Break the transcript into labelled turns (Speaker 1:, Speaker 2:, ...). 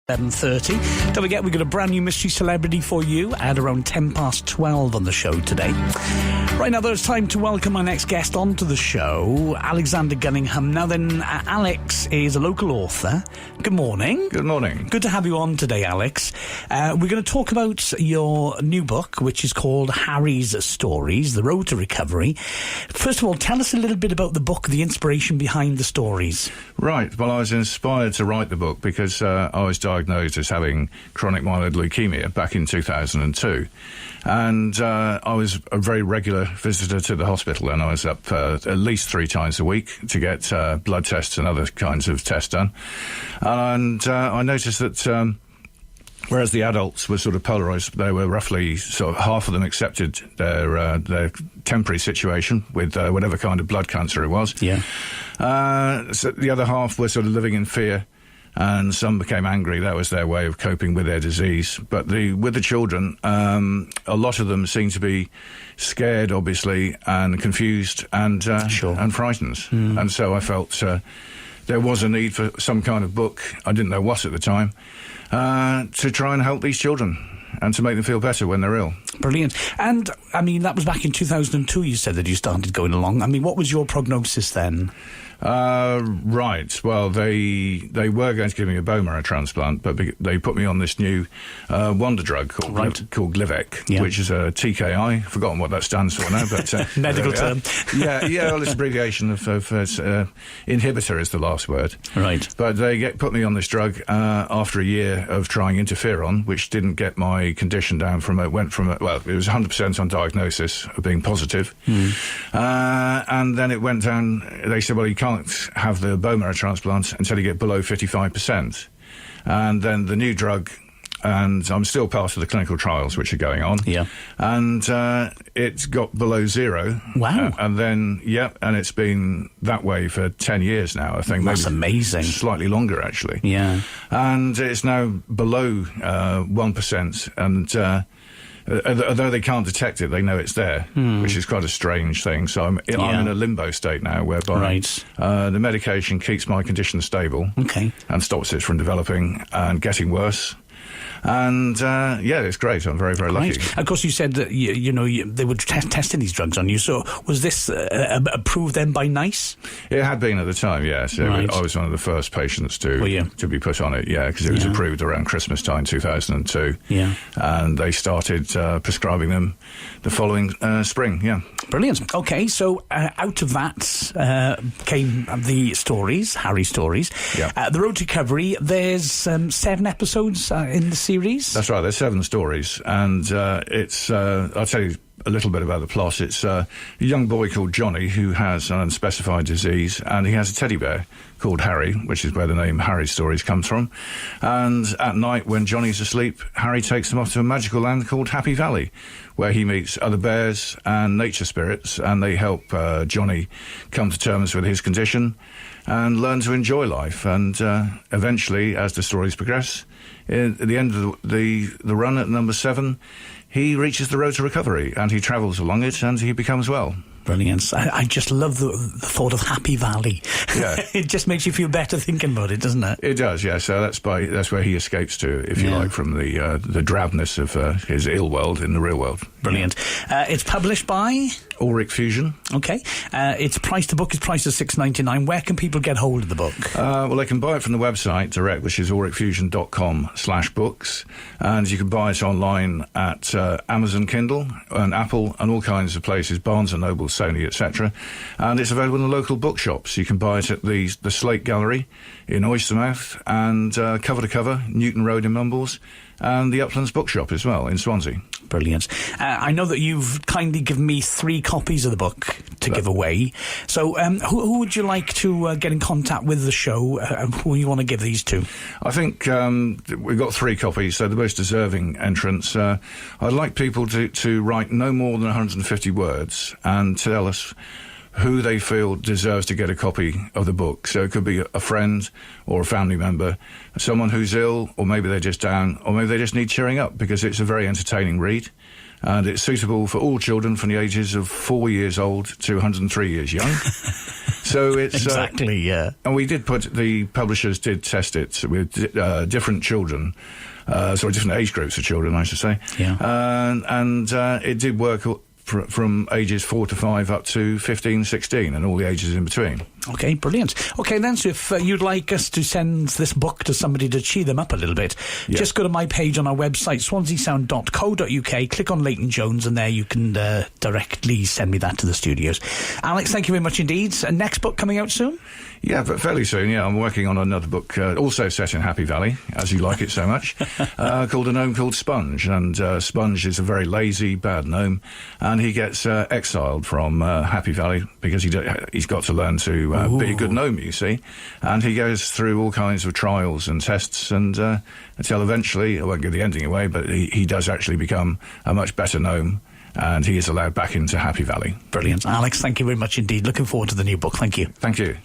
Speaker 1: 7:30. Don't forget, we've got a brand new mystery celebrity for you at around 12:10 on the show today. Right now, though, it's time to welcome our next guest onto the show, Alexander Gunningham. Now then, Alex is a local author. Good morning.
Speaker 2: Good morning.
Speaker 1: Good to have you on today, Alex. We're going to talk about your new book, which is called Harry's Stories, The Road to Recovery. First of all, tell us a little bit about the book, the inspiration behind the stories.
Speaker 2: Right. Well, I was inspired to write the book because I was diagnosed as having chronic myeloid leukemia back in 2002. And I was a very regular visitor to the hospital, and I was up at least 3 times a week to get blood tests and other kinds of tests done. And I noticed that whereas the adults were sort of polarised, they were roughly sort of half of them accepted their temporary situation with whatever kind of blood cancer it was.
Speaker 1: Yeah.
Speaker 2: So the other half were sort of living in fear, and some became angry. That was their way of coping with their disease. But with the children, a lot of them seemed to be scared, obviously, and confused and frightened. Mm. And so I felt there was a need for some kind of book, I didn't know what at the time, to try and help these children and to make them feel better when they're ill.
Speaker 1: Brilliant. And, I mean, that was back in 2002 you said that you started going along. I mean, what was your prognosis then?
Speaker 2: Right. Well, they were going to give me a bone marrow transplant, but they put me on this new wonder drug called Glivec, which is a TKI. I've forgotten what that stands for now, but
Speaker 1: medical term.
Speaker 2: Yeah. Well, it's abbreviation of inhibitor is the last word.
Speaker 1: Right.
Speaker 2: But they put me on this drug after a year of trying interferon, which didn't get my condition down it was 100% on diagnosis of being positive, and then it went down. They said, well, you can't have the bone marrow transplant until you get below 55%. And then the new drug, and I'm still part of the clinical trials which are going on.
Speaker 1: Yeah.
Speaker 2: And it's got below 0.
Speaker 1: Wow.
Speaker 2: And then, and it's been that way for 10 years now, I think.
Speaker 1: That's amazing.
Speaker 2: Slightly longer, actually.
Speaker 1: Yeah.
Speaker 2: And it's now below 1%. And although they can't detect it, they know it's there, which is quite a strange thing. So I'm in a limbo state now, whereby the medication keeps my condition stable, and stops it from developing and getting worse. And it's great. I'm very, very lucky.
Speaker 1: Of course, you said that they were testing these drugs on you. So was this approved then by NICE?
Speaker 2: It had been at the time, yes. I was one of the first patients to be put on it, because it was approved around Christmas time 2002. Yeah, and they started prescribing them the following spring. Yeah,
Speaker 1: brilliant. Okay, so out of that came the stories, Harry's Stories. Yeah, The Road to Recovery. There's 7 episodes in the series.
Speaker 2: That's right, there's 7 stories, and it's I'll tell you a little bit about the plot. It's a young boy called Johnny who has an unspecified disease, and he has a teddy bear called Harry, which is where the name Harry's Stories comes from. And at night, when Johnny's asleep, Harry takes him off to a magical land called Happy Valley, where he meets other bears and nature spirits, and they help Johnny come to terms with his condition and learn to enjoy life. And eventually, as the stories progress, at the end of the run at number 7, he reaches the road to recovery, and he travels along it, and he becomes well.
Speaker 1: Brilliant. I just love the thought of Happy Valley. Yeah. It just makes you feel better thinking about it, doesn't it?
Speaker 2: It does, yeah. So that's where he escapes to, if you like, from the drabness of his ill world in the real world.
Speaker 1: Brilliant. It's published by
Speaker 2: Auric Fusion.
Speaker 1: Okay. The book is priced at $6.99. Where can people get hold of the book?
Speaker 2: Well, they can buy it from the website direct, which is auricfusion.com/books, and you can buy it online at Amazon Kindle and Apple and all kinds of places, Barnes and Noble, Sony, etc. And it's available in the local bookshops. You can buy it at the Slate Gallery in Oystermouth, and cover to cover, Newton Road in Mumbles, and the Uplands Bookshop as well in Swansea.
Speaker 1: Brilliant. I know that you've kindly given me 3 copies of the book to give away. So who would you like to get in contact with the show? Who you want to give these to?
Speaker 2: I think we've got 3 copies, so the most deserving entrants. I'd like people to write no more than 150 words and tell us who they feel deserves to get a copy of the book. So it could be a friend or a family member, someone who's ill, or maybe they're just down, or maybe they just need cheering up, because it's a very entertaining read. And it's suitable for all children from the ages of 4 years old to 103 years young. So it's
Speaker 1: exactly, yeah.
Speaker 2: And the publishers did test it with different children, different age groups of children, I should say.
Speaker 1: Yeah.
Speaker 2: And it did work from ages 4 to 5 up to 15, 16, and all the ages in between.
Speaker 1: Okay, brilliant. Okay, then, so if you'd like us to send this book to somebody to cheer them up a little bit, just go to my page on our website, swanseasound.co.uk, click on Leighton Jones, and there you can directly send me that to the studios. Alex, thank you very much indeed. Next book coming out soon?
Speaker 2: Yeah, but fairly soon, yeah. I'm working on another book, also set in Happy Valley, as you like it so much, called A Gnome Called Sponge. And Sponge is a very lazy, bad gnome, and he gets exiled from Happy Valley because he's got to learn to be a good gnome, you see. And he goes through all kinds of trials and tests, and until eventually, I won't give the ending away, but he does actually become a much better gnome, and he is allowed back into Happy Valley.
Speaker 1: Brilliant. Alex, thank you very much indeed. Looking forward to the new book. Thank you.
Speaker 2: Thank you.